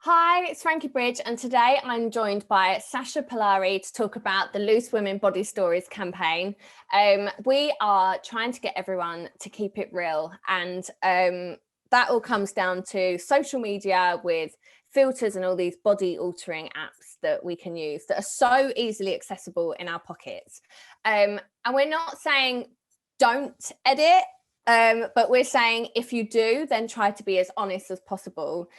Hi, it's Frankie Bridge, and today I'm joined by Sasha Pallari to talk about the Loose Women Body Stories campaign. We are trying to get everyone to keep it real, and that all comes down to social media with filters and all these body altering apps that we can use that are so easily accessible in our pockets. And we're not saying don't edit, but we're saying if you do, then try to be as honest as possible.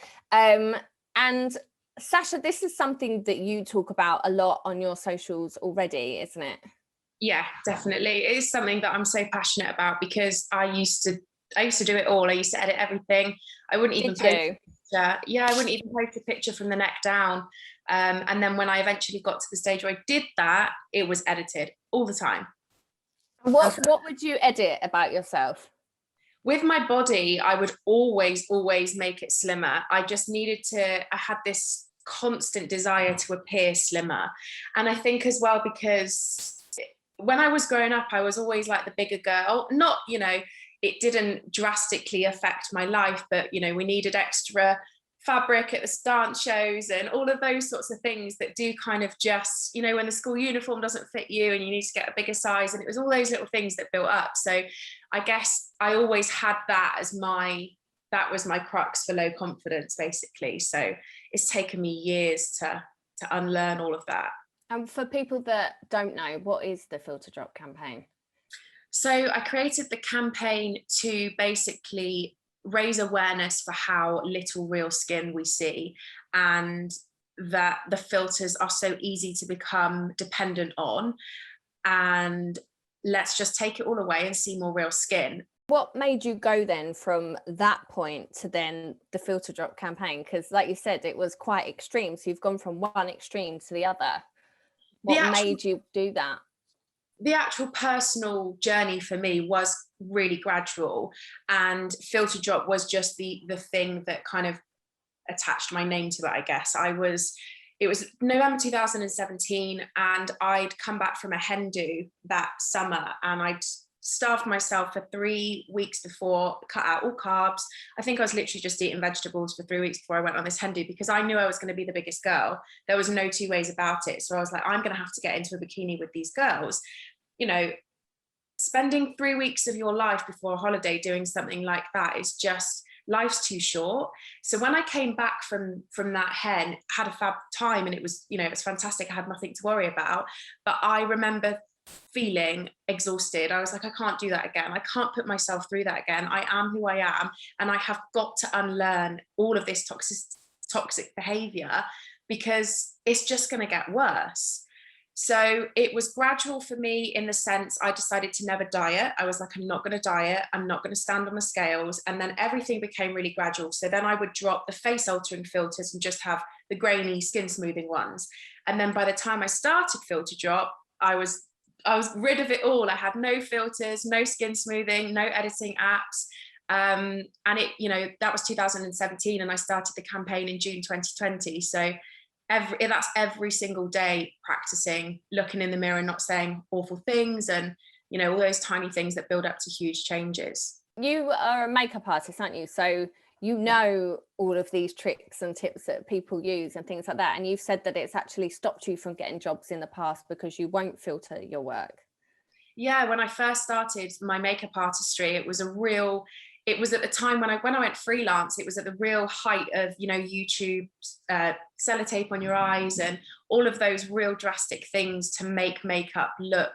And Sasha, this is something that you talk about a lot on your socials already, isn't it? Yeah, definitely. It is something that I'm so passionate about because I used to do it all. I used to edit everything. I wouldn't even post a picture. Yeah, I wouldn't even post a picture from the neck down. And then when I eventually got to the stage where I did that, it was edited all the time. What would you edit about yourself? With my body, I would always make it slimmer. I had this constant desire to appear slimmer. And I think as well, because when I was growing up, I was always like the bigger girl. Not, it didn't drastically affect my life, but, we needed extra fabric at the dance shows and all of those sorts of things that do kind of just, when the school uniform doesn't fit you and you need to get a bigger size. And it was all those little things that built up. So I guess I always had that was my crux for low confidence, basically. So it's taken me years to unlearn all of that. And for people that don't know, what is the Filter Drop campaign? So I created the campaign to basically raise awareness for how little real skin we see, and that the filters are so easy to become dependent on, and let's just take it all away and see more real skin. What made you go then from that point to then the Filter Drop campaign? Because like you said, it was quite extreme. So you've gone from one extreme to the other. What made you do that? The actual personal journey for me was really gradual, and Filter Drop was just the thing that kind of attached my name to it, I guess. It was November 2017, and I'd come back from a hen do that summer, and I'd starved myself for 3 weeks before, cut out all carbs. I think I was literally just eating vegetables for 3 weeks before I went on this hen do, because I knew I was going to be the biggest girl. There was no two ways about it. So I was like, I'm going to have to get into a bikini with these girls. Spending 3 weeks of your life before a holiday doing something like that is just, life's too short. So when I came back from that hen, had a fab time, and it was fantastic. I had nothing to worry about. But I remember feeling exhausted. I was like, I can't do that again. I can't put myself through that again. I am who I am, and I have got to unlearn all of this toxic behavior, because it's just going to get worse. So it was gradual for me, in the sense I decided to never diet. I was like, I'm not going to diet. I'm not going to stand on the scales. And then everything became really gradual. So then I would drop the face altering filters and just have the grainy skin smoothing ones. And then by the time I started Filter Drop, I was rid of it all. I had no filters, no skin smoothing, no editing apps. And that was 2017, and I started the campaign in June 2020. So that's every single day practicing, looking in the mirror, not saying awful things, and all those tiny things that build up to huge changes. You are a makeup artist, aren't you? So you know all of these tricks and tips that people use and things like that. And you've said that it's actually stopped you from getting jobs in the past because you won't filter your work. Yeah, when I first started my makeup artistry, it was at the time when I went freelance. It was at the real height of YouTube, sellotape on your eyes, and all of those real drastic things to make makeup look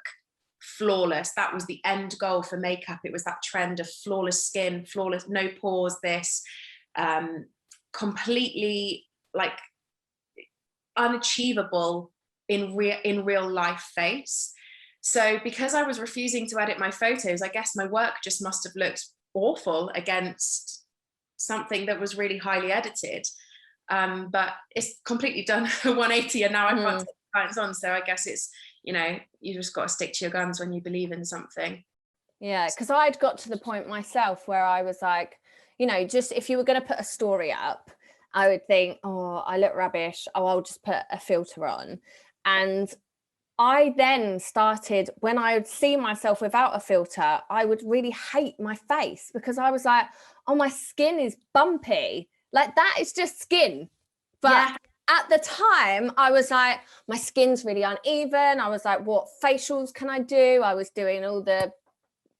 flawless. That was the end goal for makeup. It was that trend of flawless skin, flawless, no pores, this completely like unachievable in real life face. So because I was refusing to edit my photos, I guess my work just must have looked awful against something that was really highly edited. But it's completely done a 180, and now I can't take clients on. So I guess it's, you just got to stick to your guns when you believe in something. Yeah, because I'd got to the point myself where I was like, just if you were going to put a story up, I would think, oh, I look rubbish. Oh, I'll just put a filter on. And I then started, when I would see myself without a filter, I would really hate my face, because I was like, oh, my skin is bumpy. Like, that is just skin. But Yeah. at the time, I was like, my skin's really uneven. I was like, what facials can I do? I was doing all the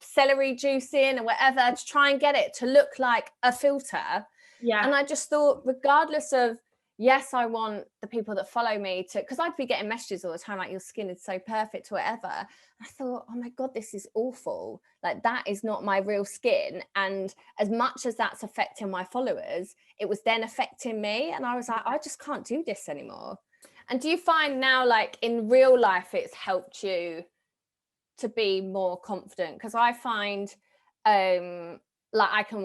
celery juicing and whatever to try and get it to look like a filter. Yeah. And I just thought, regardless of, yes, I want the people that follow me to, because I'd be getting messages all the time, like, your skin is so perfect or whatever. I thought, oh my God, this is awful. Like, that is not my real skin. And as much as that's affecting my followers, it was then affecting me. And I was like, I just can't do this anymore. And do you find now, like in real life, it's helped you to be more confident? Because I find like I can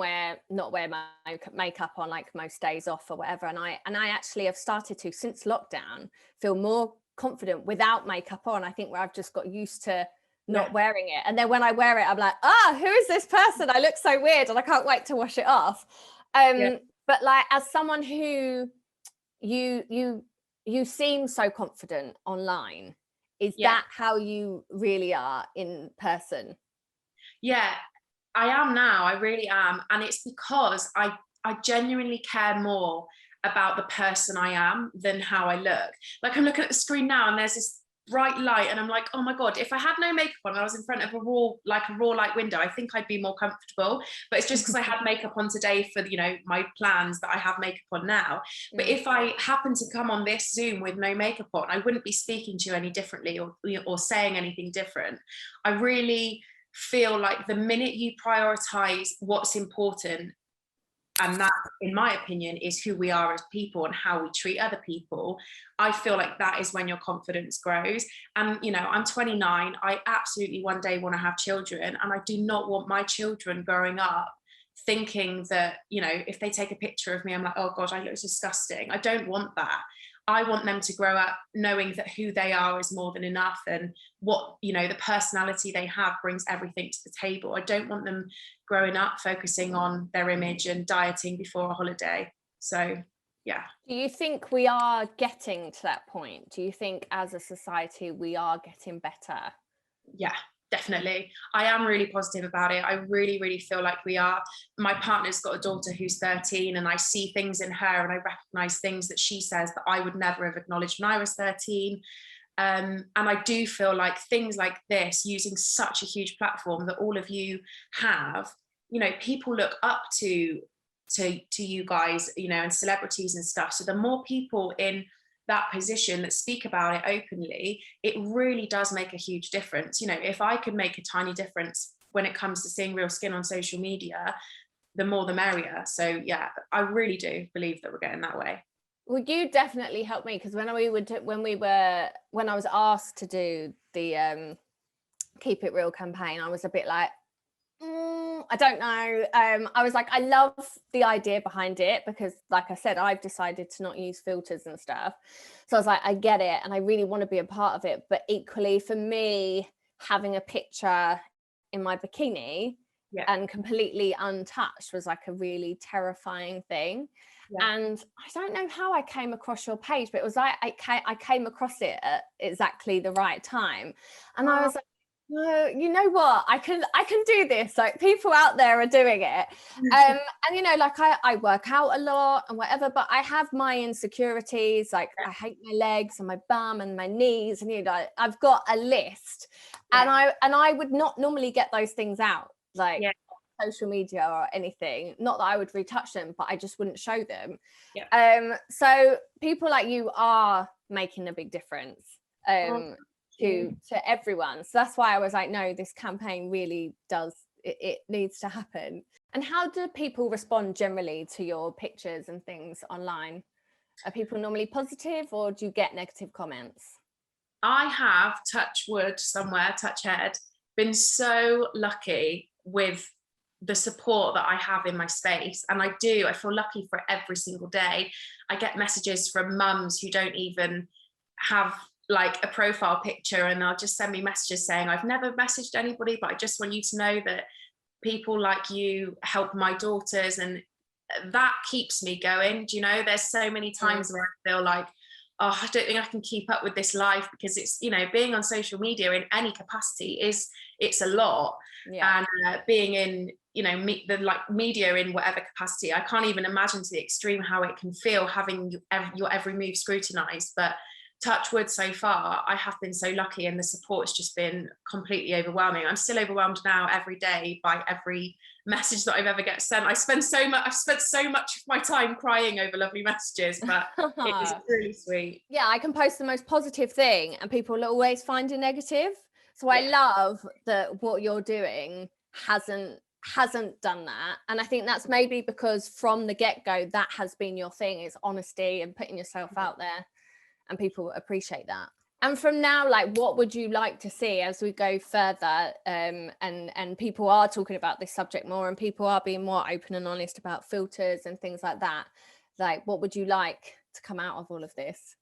not wear my makeup on like most days off or whatever, and I actually have started to, since lockdown, feel more confident without makeup on. I think where I've just got used to not wearing it, and then when I wear it, I'm like, who is this person? I look so weird and I can't wait to wash it off. But like, as someone who you seem so confident online, is that how you really are in person? Yeah, I am now. I really am. And it's because I genuinely care more about the person I am than how I look. Like, I'm looking at the screen now and there's this bright light and I'm like, oh my God, if I had no makeup on and I was in front of a raw light window, I think I'd be more comfortable. But it's just because I had makeup on today for, you know, my plans, that I have makeup on now. But if I happen to come on this Zoom with no makeup on, I wouldn't be speaking to you any differently or saying anything different. I really feel like the minute you prioritize what's important, and that, in my opinion, is who we are as people and how we treat other people, I feel like that is when your confidence grows. And, you know, I'm 29. I absolutely one day want to have children, and I do not want my children growing up thinking that, you know, if they take a picture of me, I'm like, oh God, I look disgusting. I don't want that. I want them to grow up knowing that who they are is more than enough, and what, you know, the personality they have brings everything to the table. I don't want them growing up focusing on their image and dieting before a holiday. So, yeah. Do you think we are getting to that point? Do you think as a society we are getting better? Yeah, definitely. I am really positive about it. I really, really feel like we are. My partner's got a daughter who's 13, and I see things in her and I recognize things that she says that I would never have acknowledged when I was 13. And I do feel like things like this, using such a huge platform that all of you have, you know, people look up to you guys, you know, and celebrities and stuff. So the more people in that position that speak about it openly, it really does make a huge difference. You know, if I could make a tiny difference when it comes to seeing real skin on social media, the more the merrier. So yeah, I really do believe that we're getting that way. Well, you definitely helped me, because when I was asked to do the Keep It Real campaign, I was a bit like, I don't know. I was like, I love the idea behind it, because like I said, I've decided to not use filters and stuff. So I was like, I get it, and I really want to be a part of it. But equally, for me, having a picture in my bikini and completely untouched was like a really terrifying thing. And I don't know how I came across your page, but it was like I came across it at exactly the right time, and I was like, no, you know what, I can do this. Like, people out there are doing it. And you know, like I work out a lot and whatever, but I have my insecurities. Like, I hate my legs and my bum and my knees, and you know, I've got a list. And I would not normally get those things out, like social media or anything. Not that I would retouch them, but I just wouldn't show them. So people like you are making a big difference to everyone. So that's why I was like, no, this campaign really does, it needs to happen. And how do people respond generally to your pictures and things online? Are people normally positive, or do you get negative comments? I have, touch wood somewhere, touch head, been so lucky with the support that I have in my space. And I feel lucky for every single day. I get messages from mums who don't even have like a profile picture, and they'll just send me messages saying, I've never messaged anybody, but I just want you to know that people like you help my daughters. And that keeps me going. Do you know, there's so many times where I feel like, oh, I don't think I can keep up with this life, because it's, you know, being on social media in any capacity it's a lot. And being in, you know, the media in whatever capacity, I can't even imagine to the extreme how it can feel having your every move scrutinized. But touch wood, so far I have been so lucky, and the support's just been completely overwhelming. I'm still overwhelmed now every day by every message that I've ever get sent. I've spent so much of my time crying over lovely messages, but it is really sweet. Yeah, I can post the most positive thing and people will always find a negative. So I love that what you're doing hasn't done that. And I think that's maybe because from the get-go that has been your thing, is honesty and putting yourself out there, and people appreciate that. And from now, like, what would you like to see as we go further, and people are talking about this subject more, and people are being more open and honest about filters and things like that? Like, what would you like to come out of all of this?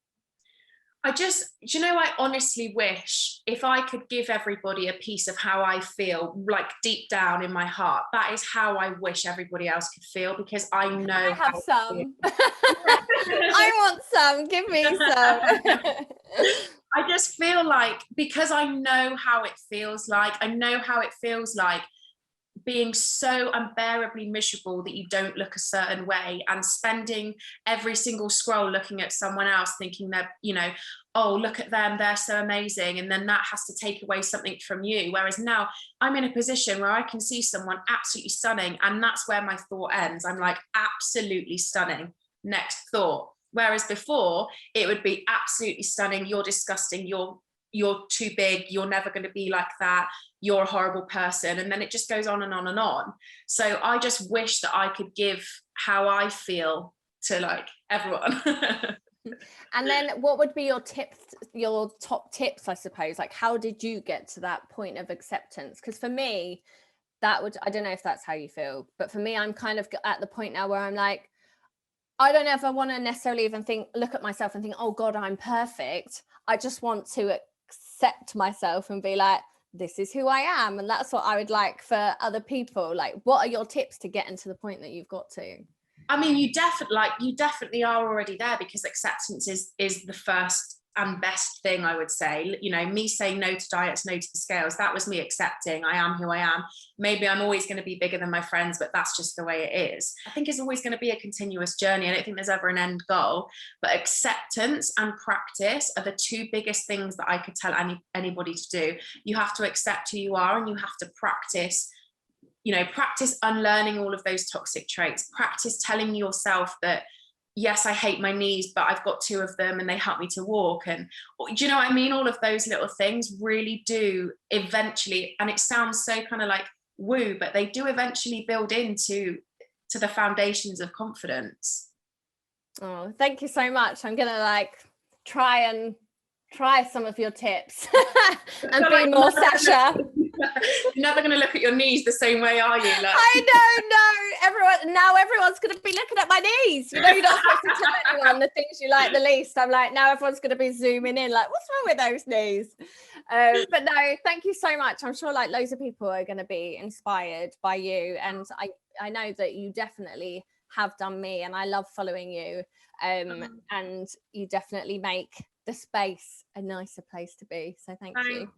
You know, I honestly wish if I could give everybody a piece of how I feel, like deep down in my heart, that is how I wish everybody else could feel, because I know I have some. I want some, give me some. I just feel like, because I know how it feels like, being so unbearably miserable that you don't look a certain way, and spending every single scroll looking at someone else thinking they're, you know, oh, look at them, they're so amazing, and then that has to take away something from you. Whereas now I'm in a position where I can see someone absolutely stunning, and that's where my thought ends. I'm like, absolutely stunning, next thought. Whereas before it would be absolutely stunning, you're disgusting, you're too big, you're never going to be like that, you're a horrible person, and then it just goes on and on and on. So I just wish that I could give how I feel to like everyone. And then what would be your top tips, I suppose? Like, how did you get to that point of acceptance? Because for me, I don't know if that's how you feel, but for me, I'm kind of at the point now where I'm like, I don't know if I want to necessarily even look at myself and think, oh God, I'm perfect. I just want to accept myself and be like, this is who I am. And that's what I would like for other people. Like, what are your tips to getting to the point that you've got to? I mean, you definitely are already there, because acceptance is the first and best thing, I would say. You know, me saying no to diets, no to the scales, that was me accepting I am who I am. Maybe I'm always going to be bigger than my friends, but that's just the way it is. I think it's always going to be a continuous journey. I don't think there's ever an end goal, but acceptance and practice are the two biggest things that I could tell anybody to do. You have to accept who you are, and you have to practice, you know, practice unlearning all of those toxic traits. Practice telling yourself that, yes, I hate my knees, but I've got two of them and they help me to walk. And do you know what I mean? All of those little things really do eventually, and it sounds so kind of like woo, but they do eventually build into the foundations of confidence. Oh, thank you so much. I'm gonna like try some of your tips and be more Sasha. You're never going to look at your knees the same way, are you? Like... I know. Everyone's going to be looking at my knees. You know, you're not supposed to tell anyone the things you like the least. I'm like, now everyone's going to be zooming in. Like, what's wrong with those knees? But no, thank you so much. I'm sure like loads of people are going to be inspired by you, and I know that you definitely have done me, and I love following you. And you definitely make the space a nicer place to be. So thank you.